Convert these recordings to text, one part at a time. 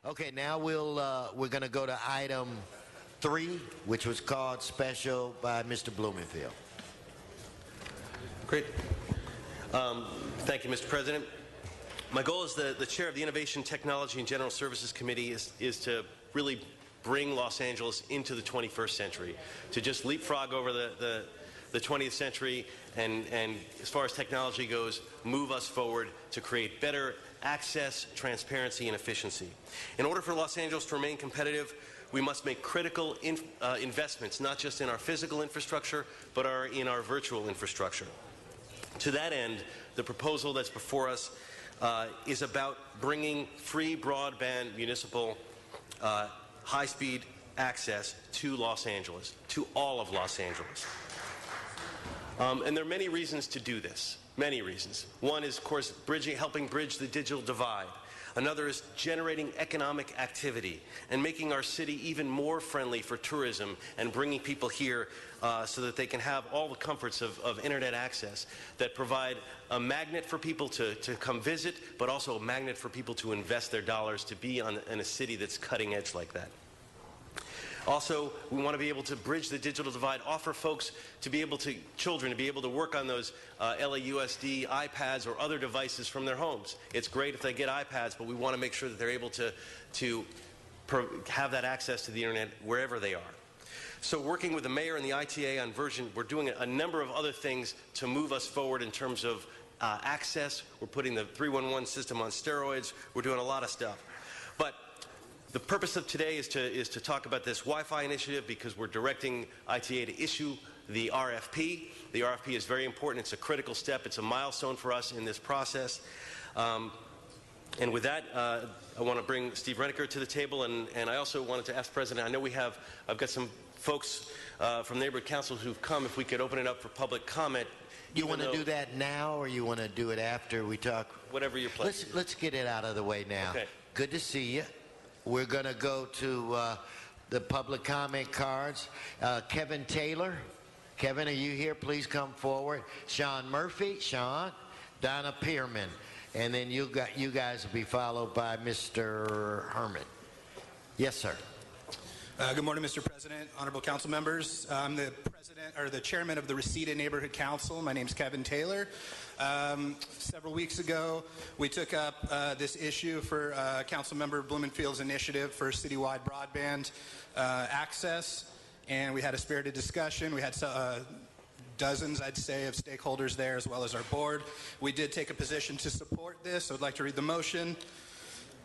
Okay, now we're going to go to item 3, which was called special by Mr. Blumenfield. Great. Thank you, Mr. President. My goal as the chair of the Innovation, Technology, and General Services Committee is to really bring Los Angeles into the 21st century, to just leapfrog over the 20th century and as far as technology goes, move us forward to create better access, transparency, and efficiency. In order for Los Angeles to remain competitive, we must make critical investments, not just in our physical infrastructure, but in our virtual infrastructure. To that end, the proposal that's before us is about bringing free broadband municipal high-speed access to Los Angeles, to all of Los Angeles. And there are many reasons to do this, many reasons. One is, of course, helping bridge the digital divide. Another is generating economic activity and making our city even more friendly for tourism and bringing people here so that they can have all the comforts of internet access that provide a magnet for people to come visit, but also a magnet for people to invest their dollars to be in a city that's cutting edge like that. Also, we want to be able to bridge the digital divide, offer folks children to be able to work on those LAUSD iPads or other devices from their homes. It's great if they get iPads, but we want to make sure that they're able to have that access to the internet wherever they are. So working with the mayor and the ITA on we're doing a number of other things to move us forward in terms of access. We're putting the 311 system on steroids. We're doing a lot of stuff. But the purpose of today is to talk about this Wi-Fi initiative because we're directing ITA to issue the RFP. The RFP is very important. It's a critical step. It's a milestone for us in this process. And with that, I want to bring Steve Reniker to the table, and I also wanted to ask the President, I know I've got some folks from neighborhood councils who've come, if we could open it up for public comment. You want to do that now, or you want to do it after we talk? Whatever your pleasure. Let's get it out of the way now. Okay. Good to see you. We're going to go to the public comment cards. Kevin Taylor. Kevin, are you here? Please come forward. Sean Murphy. Sean. Donna Pearman. And then you guys will be followed by Mr. Herman. Yes, sir. Good morning, Mr. President, honorable council members. I'm the chairman of the Reseda Neighborhood Council. My name's Kevin Taylor. Several weeks ago, we took up this issue for Councilmember Blumenfield's initiative for citywide broadband access, and we had a spirited discussion. We had dozens, I'd say, of stakeholders there, as well as our board. We did take a position to support this. I would like to read the motion.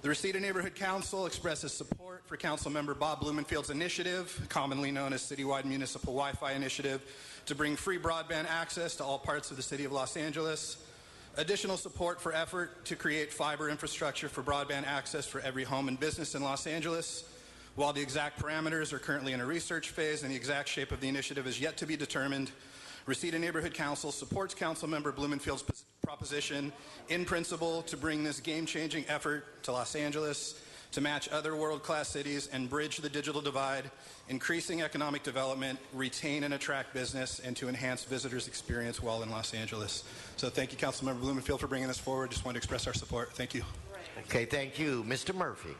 The Reseda Neighborhood Council expresses support for Councilmember Bob Blumenfield's initiative, commonly known as Citywide Municipal Wi-Fi Initiative, to bring free broadband access to all parts of the city of Los Angeles. Additional support for effort to create fiber infrastructure for broadband access for every home and business in Los Angeles. While the exact parameters are currently in a research phase and the exact shape of the initiative is yet to be determined, Reseda Neighborhood Council supports Councilmember Blumenfield's proposition in principle to bring this game-changing effort to Los Angeles, to match other world-class cities and bridge the digital divide, increasing economic development, retain and attract business, and to enhance visitors' experience while in Los Angeles. So thank you, Councilmember Blumenfield, for bringing this forward. Just wanted to express our support. Thank you. Okay, thank you. Mr. Murphy.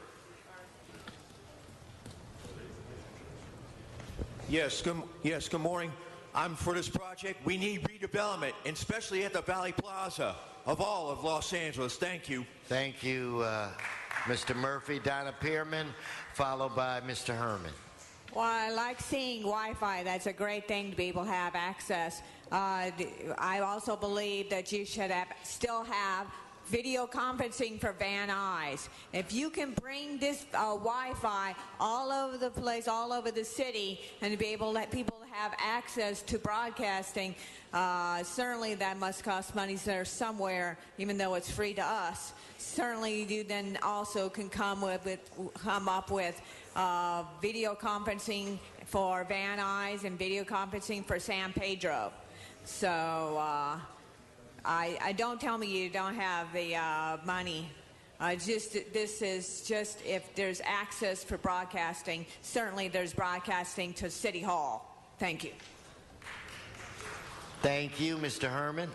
Yes, good morning. I'm for this project. We need redevelopment, and especially at the Valley Plaza of all of Los Angeles. Thank you. Thank you, Mr. Murphy. Donna Pearman, followed by Mr. Herman. Well, I like seeing Wi-Fi. That's a great thing to be able to have access. I also believe that you should still have video conferencing for Van Nuys. If you can bring this Wi-Fi all over the place, all over the city, and to be able to let people have access to broadcasting, certainly that must cost money there somewhere, even though it's free to us. Certainly you then also can come up with video conferencing for Van Nuys and video conferencing for San Pedro. So I don't tell me you don't have the money. This is just if there's access for broadcasting. Certainly there's broadcasting to City Hall. Thank you. Thank you, Mr. Herman.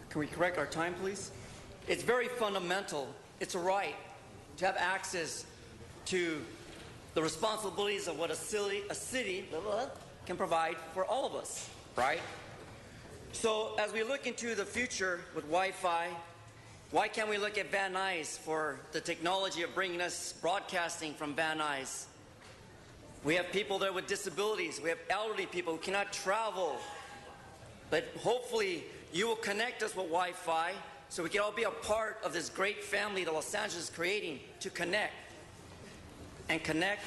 Can we correct our time, please? It's very fundamental it's a right to have access to the responsibilities of what a city can provide for all of us, right? So as we look into the future with Wi-Fi, why can't we look at Van Nuys for the technology of bringing us broadcasting from Van Nuys? We have people there with disabilities. We have elderly people who cannot travel. But hopefully you will connect us with Wi-Fi so we can all be a part of this great family that Los Angeles is creating to connect and connect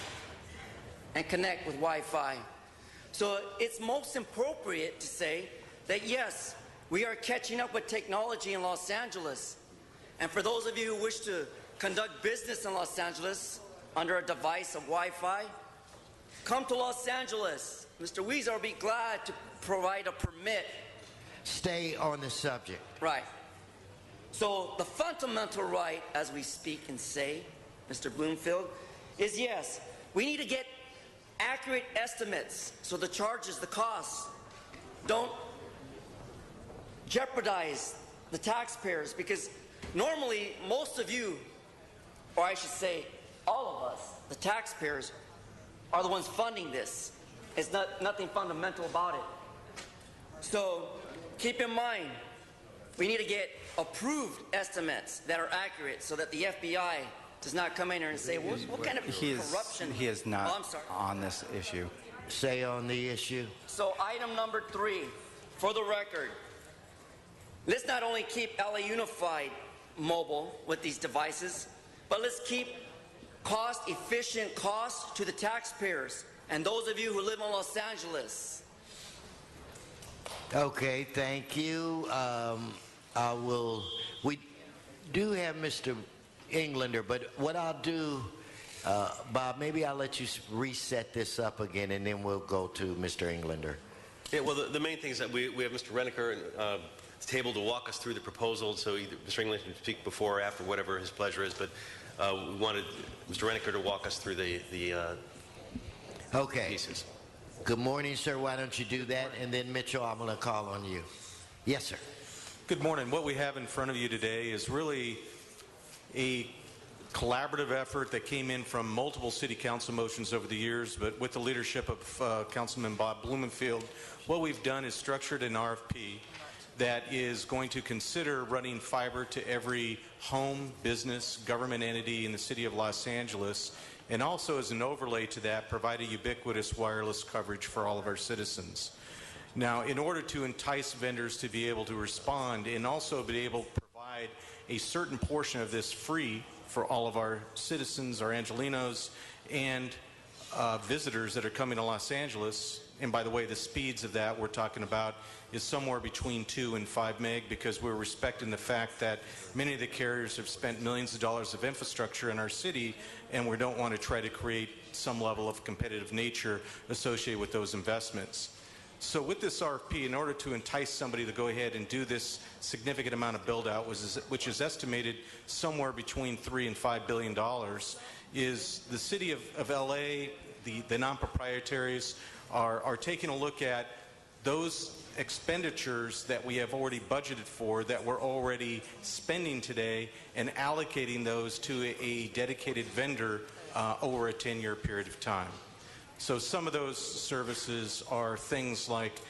and connect with Wi-Fi. So it's most appropriate to say that yes, we are catching up with technology in Los Angeles. And for those of you who wish to conduct business in Los Angeles under a device of Wi-Fi, come to Los Angeles. Mr. Weezer will be glad to provide a permit. Stay on the subject. Right. So the fundamental right, as we speak and say, Mr. Bloomfield, is yes, we need to get accurate estimates so the charges, the costs, don't jeopardize the taxpayers, because normally most of you, or I should say all of us, the taxpayers, are the ones funding this. It's nothing fundamental about it. So keep in mind, we need to get approved estimates that are accurate so that the FBI does not come in here and say, what kind of corruption? He is not Oh, I'm sorry. on this issue. Say on the issue. So item number 3, for the record, let's not only keep LA Unified mobile with these devices, but let's keep cost-efficient costs to the taxpayers and those of you who live in Los Angeles. Okay, thank you. We do have Mr. Englander, but what I'll do, Bob, maybe I'll let you reset this up again, and then we'll go to Mr. Englander. Yeah, well, the main thing is that we have Mr. Reneker table to walk us through the proposal, so either Mr. Englander can speak before or after, whatever his pleasure is, but we wanted Mr. Reneker to walk us through the Okay. pieces. Good morning, sir. Why don't you do that? And then, Mitchell, I'm going to call on you. Yes, sir. Good morning. What we have in front of you today is really a collaborative effort that came in from multiple city council motions over the years, but with the leadership of Councilman Bob Blumenfield, what we've done is structured an RFP that is going to consider running fiber to every home, business, government entity in the city of Los Angeles, and also as an overlay to that, provide a ubiquitous wireless coverage for all of our citizens. Now, in order to entice vendors to be able to respond and also be able to provide a certain portion of this free for all of our citizens, our Angelinos, and visitors that are coming to Los Angeles, and by the way, the speeds of that we're talking about is somewhere between 2 and 5 meg, because we're respecting the fact that many of the carriers have spent millions of dollars of infrastructure in our city, and we don't want to try to create some level of competitive nature associated with those investments. So with this RFP, in order to entice somebody to go ahead and do this significant amount of build-out, which is estimated somewhere between $3 and $5 billion, is the city of LA, the non-proprietaries, are taking a look at those expenditures that we have already budgeted for, that we're already spending today, and allocating those to a dedicated vendor over a 10-year period of time. So some of those services are things like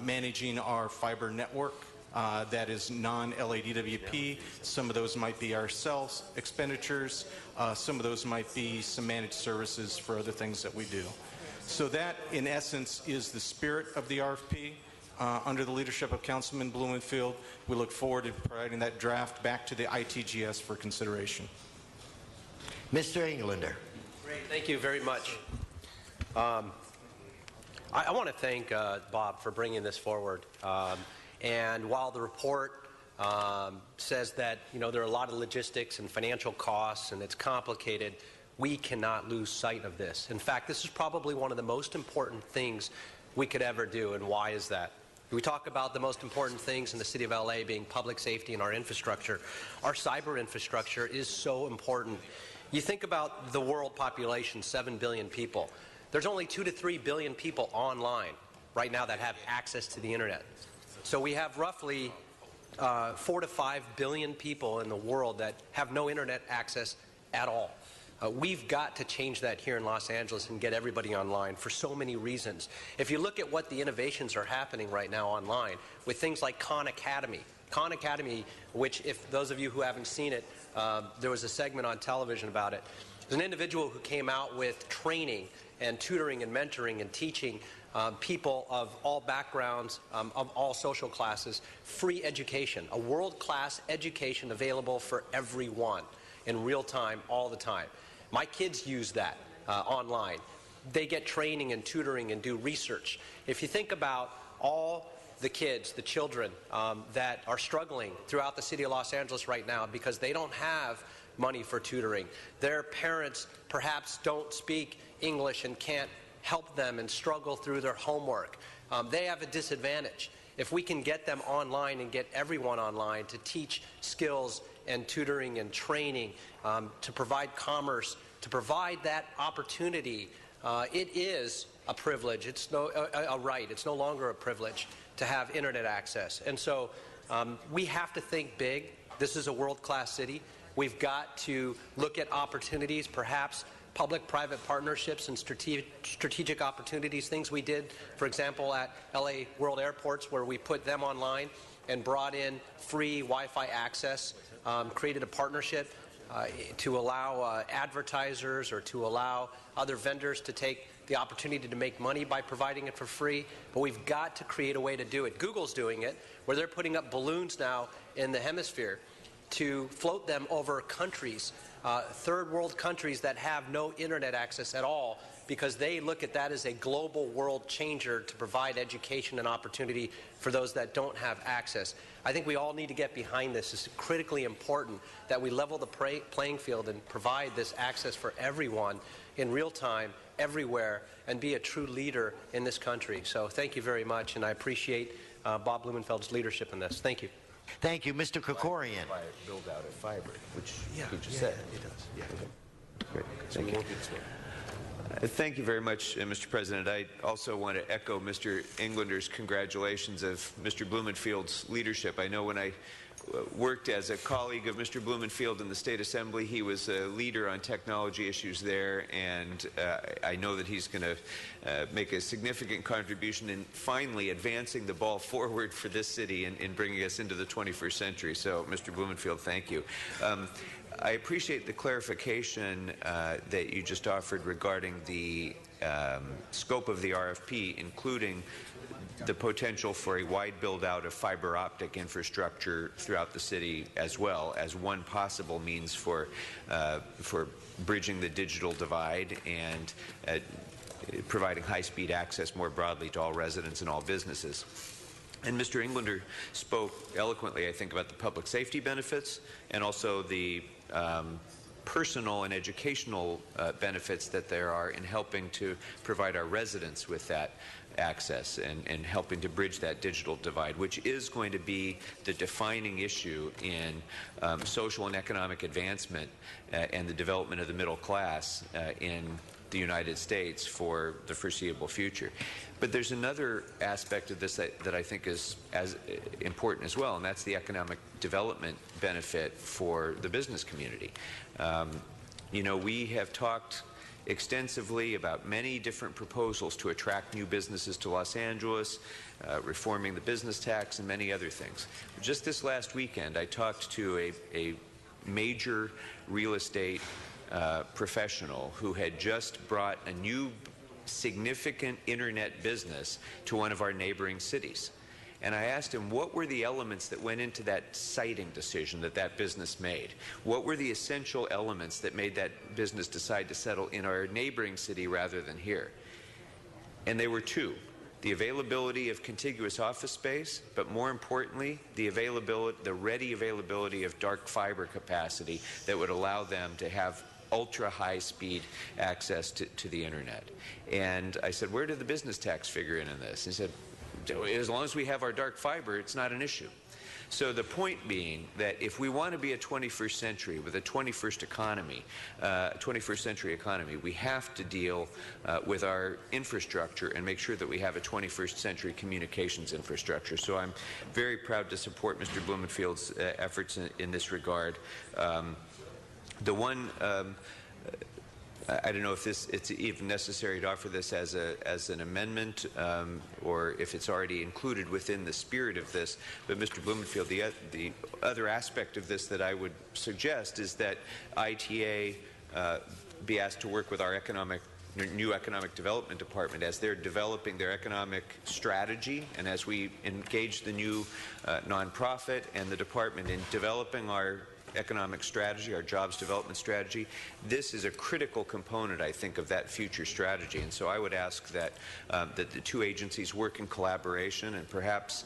managing our fiber network that is non-LADWP. Some of those might be our cell expenditures. Some of those might be some managed services for other things that we do. So that, in essence, is the spirit of the RFP. Under the leadership of Councilman Blumenfield, we look forward to providing that draft back to the ITGS for consideration. Mr. Englander. Great, thank you very much. I want to thank Bob for bringing this forward. And while the report says that there are a lot of logistics and financial costs and it's complicated, we cannot lose sight of this. In fact, this is probably one of the most important things we could ever do. And why is that? We talk about the most important things in the city of LA being public safety and our infrastructure. Our cyber infrastructure is so important. You think about the world population, 7 billion people. There's only 2 to 3 billion people online right now that have access to the internet. So we have roughly 4 to 5 billion people in the world that have no internet access at all. We've got to change that here in Los Angeles and get everybody online for so many reasons. If you look at what the innovations are happening right now online with things like Khan Academy, which, if those of you who haven't seen it, there was a segment on television about it. There's an individual who came out with training and tutoring and mentoring and teaching people of all backgrounds, of all social classes, free education, a world-class education available for everyone in real time, all the time. My kids use that online. They get training and tutoring and do research. If you think about all the kids, the children that are struggling throughout the city of Los Angeles right now because they don't have money for tutoring. Their parents perhaps don't speak English and can't help them and struggle through their homework. They have a disadvantage. If we can get them online and get everyone online to teach skills and tutoring and training, to provide commerce, to provide that opportunity, it is a privilege. It's a right. It's no longer a privilege to have internet access. And so we have to think big. This is a world-class city. We've got to look at opportunities, perhaps public-private partnerships and strategic opportunities, things we did, for example, at LA World Airports, where we put them online and brought in free Wi-Fi access, created a partnership to allow advertisers or to allow other vendors to take the opportunity to make money by providing it for free. But we've got to create a way to do it. Google's doing it, where they're putting up balloons now in the hemisphere to float them over countries, third world countries that have no internet access at all, because they look at that as a global world changer to provide education and opportunity for those that don't have access. I think we all need to get behind this. It's critically important that we level the playing field and provide this access for everyone in real time, everywhere, and be a true leader in this country. So thank you very much, and I appreciate Bob Blumenfeld's leadership in this. Thank you. Thank you. Mr. Krikorian. Build out of fiber, which you just said. It does. Yeah. Great. Thank you. Thank you very much, Mr. President. I also want to echo Mr. Englander's congratulations of Mr. Blumenfield's leadership. I know when I worked as a colleague of Mr. Blumenfield in the State Assembly, he was a leader on technology issues there, and I know that he's going to make a significant contribution in finally advancing the ball forward for this city in bringing us into the 21st century. So, Mr. Blumenfield, thank you. I appreciate the clarification that you just offered regarding the scope of the RFP, including the potential for a wide build-out of fiber optic infrastructure throughout the city, as well as one possible means for bridging the digital divide and providing high-speed access more broadly to all residents and all businesses. And Mr. Englander spoke eloquently, I think, about the public safety benefits and also the personal and educational benefits that there are in helping to provide our residents with that access and helping to bridge that digital divide, which is going to be the defining issue in social and economic advancement and the development of the middle class in the United States for the foreseeable future. But there's another aspect of this that I think is as important as well, and that's the economic development benefit for the business community. You know, we have talked extensively about many different proposals to attract new businesses to Los Angeles, reforming the business tax, and many other things. Just this last weekend, I talked to a major real estate professional who had just brought a new significant internet business to one of our neighboring cities. And I asked him, what were the elements that went into that siting decision that business made? What were the essential elements that made that business decide to settle in our neighboring city rather than here? And they were two: the availability of contiguous office space, but more importantly, the ready availability of dark fiber capacity that would allow them to have ultra-high speed access to the internet. And I said, where did the business tax figure in this? He said, as long as we have our dark fiber, it's not an issue. So the point being that if we want to be a 21st century with a 21st century economy, we have to deal with our infrastructure and make sure that we have a 21st century communications infrastructure. So I'm very proud to support Mr. Blumenfield's efforts in this regard. The one I don't know if it's even necessary to offer this as an amendment or if it's already included within the spirit of this. But Mr. Blumenfield, the other aspect of this that I would suggest is that ITA be asked to work with our new economic development department as they're developing their economic strategy, and as we engage the new nonprofit and the department in developing our economic strategy, our jobs development strategy. This is a critical component, I think, of that future strategy. And so I would ask that that the two agencies work in collaboration, and perhaps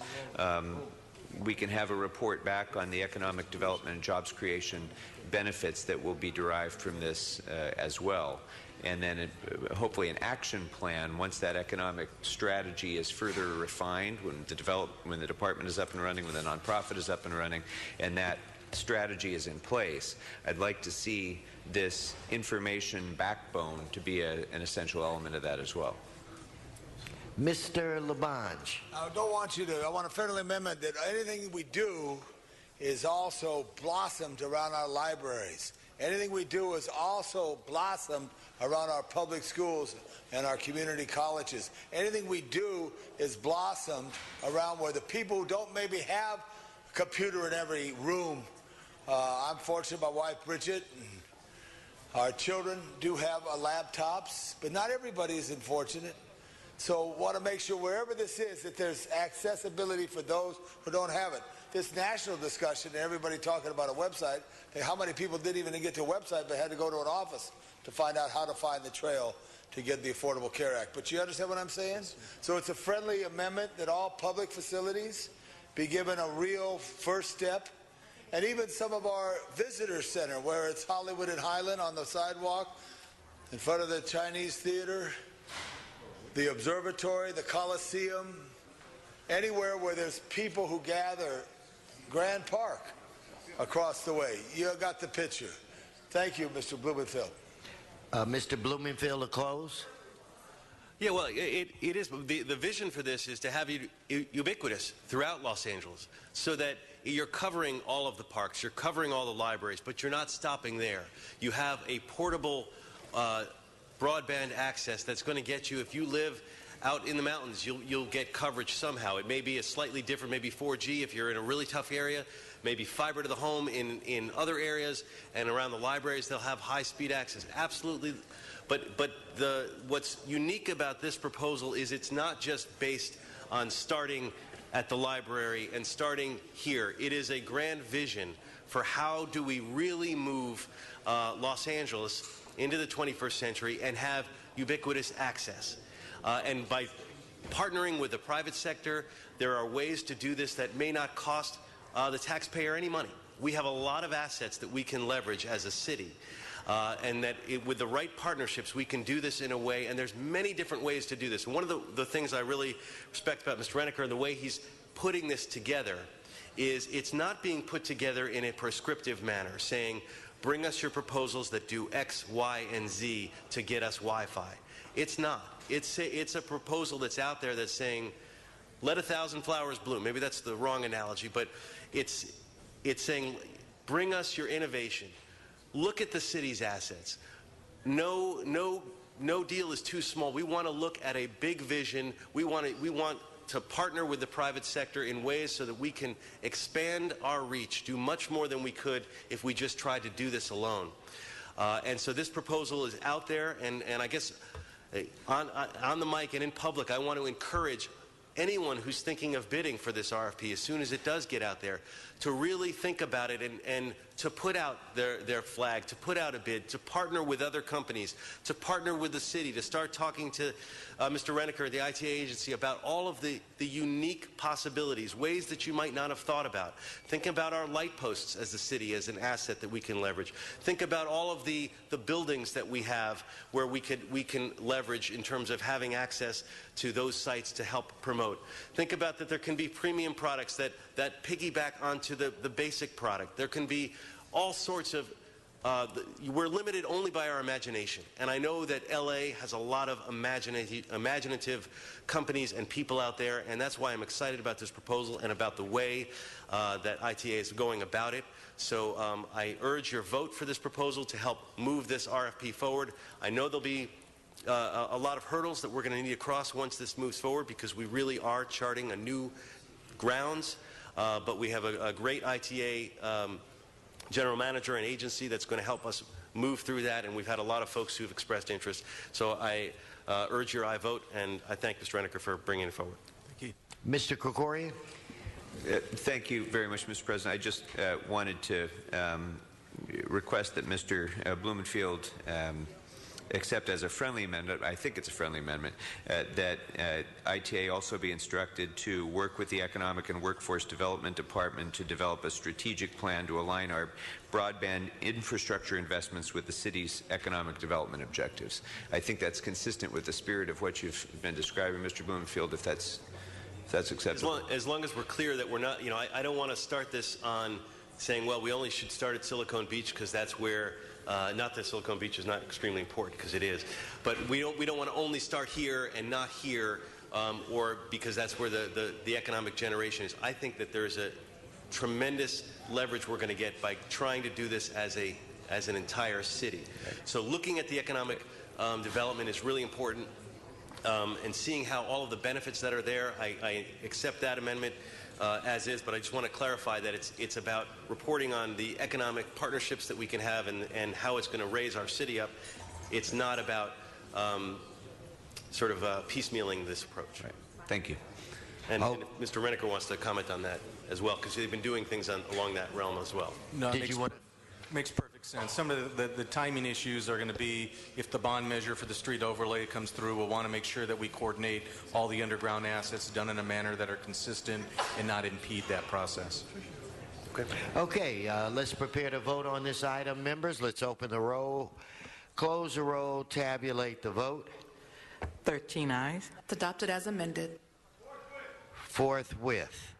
we can have a report back on the economic development and jobs creation benefits that will be derived from this as well. And then hopefully an action plan once that economic strategy is further refined, when the department is up and running, when the nonprofit is up and running, and that strategy is in place. I'd like to see this information backbone to be an essential element of that as well. Mr. Labange. I want a friendly amendment that anything we do is also blossomed around our libraries. Anything we do is also blossomed around our public schools and our community colleges. Anything we do is blossomed around where the people who don't maybe have a computer in every room. I'm fortunate, my wife Bridget, and our children do have laptops, but not everybody is fortunate. So want to make sure wherever this is that there's accessibility for those who don't have it. This national discussion, everybody talking about a website, how many people didn't even get to a website but had to go to an office to find out how to find the trail to get the Affordable Care Act. But you understand what I'm saying? So it's a friendly amendment that all public facilities be given a real first step. And even some of our visitor center, where it's Hollywood and Highland on the sidewalk, in front of the Chinese Theater, the Observatory, the Coliseum, anywhere where there's people who gather, Grand Park across the way. You got the picture. Thank you, Mr. Blumenfield. Mr. Blumenfield, to close. Yeah, well, it is. The vision for this is to have it ubiquitous throughout Los Angeles so that you're covering all of the parks, you're covering all the libraries, but you're not stopping there. You have a portable broadband access that's going to get you, if you live out in the mountains, you'll get coverage somehow. It may be a slightly different, maybe 4G if you're in a really tough area, maybe fiber to the home in other areas, and around the libraries they'll have high-speed access. Absolutely. But what's unique about this proposal is it's not just based on starting at the library and starting here. It is a grand vision for how do we really move Los Angeles into the 21st century and have ubiquitous access. And by partnering with the private sector, there are ways to do this that may not cost the taxpayer any money. We have a lot of assets that we can leverage as a city. And that with the right partnerships, we can do this in a way, and there's many different ways to do this. And one of the things I really respect about Mr. Reneker and the way he's putting this together is it's not being put together in a prescriptive manner, saying, bring us your proposals that do X, Y, and Z to get us Wi-Fi. It's not. It's a proposal that's out there that's saying, let 1,000 flowers bloom. Maybe that's the wrong analogy, but it's saying, bring us your innovation. Look at the city's assets. No deal is too small. We want to look at a big vision. We want to partner with the private sector in ways so that we can expand our reach, do much more than we could if we just tried to do this alone. And so this proposal is out there, and I guess on the mic and in public, I want to encourage anyone who's thinking of bidding for this RFP as soon as it does get out there to really think about it and to put out their flag, to put out a bid, to partner with other companies, to partner with the city, to start talking to Mr. Reneker, the ITA agency, about all of the unique possibilities, ways that you might not have thought about. Think about our light posts as a city as an asset that we can leverage. Think about all of the buildings that we have where we can leverage in terms of having access to those sites to help promote promote. Think about that there can be premium products that piggyback onto the basic product. There can be all sorts of we're limited only by our imagination. And I know that LA has a lot of imaginative companies and people out there, and that's why I'm excited about this proposal and about the way that ITA is going about it. So I urge your vote for this proposal to help move this RFP forward. I know there'll be a lot of hurdles that we're going to need to cross once this moves forward, because we really are charting a new grounds, but we have a great ITA general manager and agency that's going to help us move through that, and we've had a lot of folks who've expressed interest. So I urge your aye vote, and I thank Mr. Reneker for bringing it forward. Thank you. Mr. Krikorian? Thank you very much, Mr. President. I just wanted to request that Mr. Blumenfield accept as a friendly amendment, I think it's a friendly amendment, that ITA also be instructed to work with the Economic and Workforce Development Department to develop a strategic plan to align our broadband infrastructure investments with the city's economic development objectives. I think that's consistent with the spirit of what you've been describing, Mr. Blumenfield, if that's acceptable. As long as we're clear that we're not, I don't want to start this on saying, well, we only should start at Silicon Beach because that's where not that Silicon Beach is not extremely important, because it is, but we don't want to only start here and not here, or because that's where the economic generation is. I think that there's a tremendous leverage we're going to get by trying to do this as an entire city. So looking at the economic development is really important, and seeing how all of the benefits that are there. I accept that amendment as is, but I just want to clarify that it's about reporting on the economic partnerships that we can have and how it's going to raise our city up. It's not about sort of piecemealing this approach. Right. Thank you. And Mr. Reneker wants to comment on that as well, because they've been doing things along that realm as well. No, makes perfect sense. Some of the timing issues are going to be, if the bond measure for the street overlay comes through, we'll want to make sure that we coordinate all the underground assets done in a manner that are consistent and not impede that process. Okay, let's prepare to vote on this item, members. Let's open the roll, close the roll, tabulate the vote. 13 ayes. It's adopted as amended. Forthwith.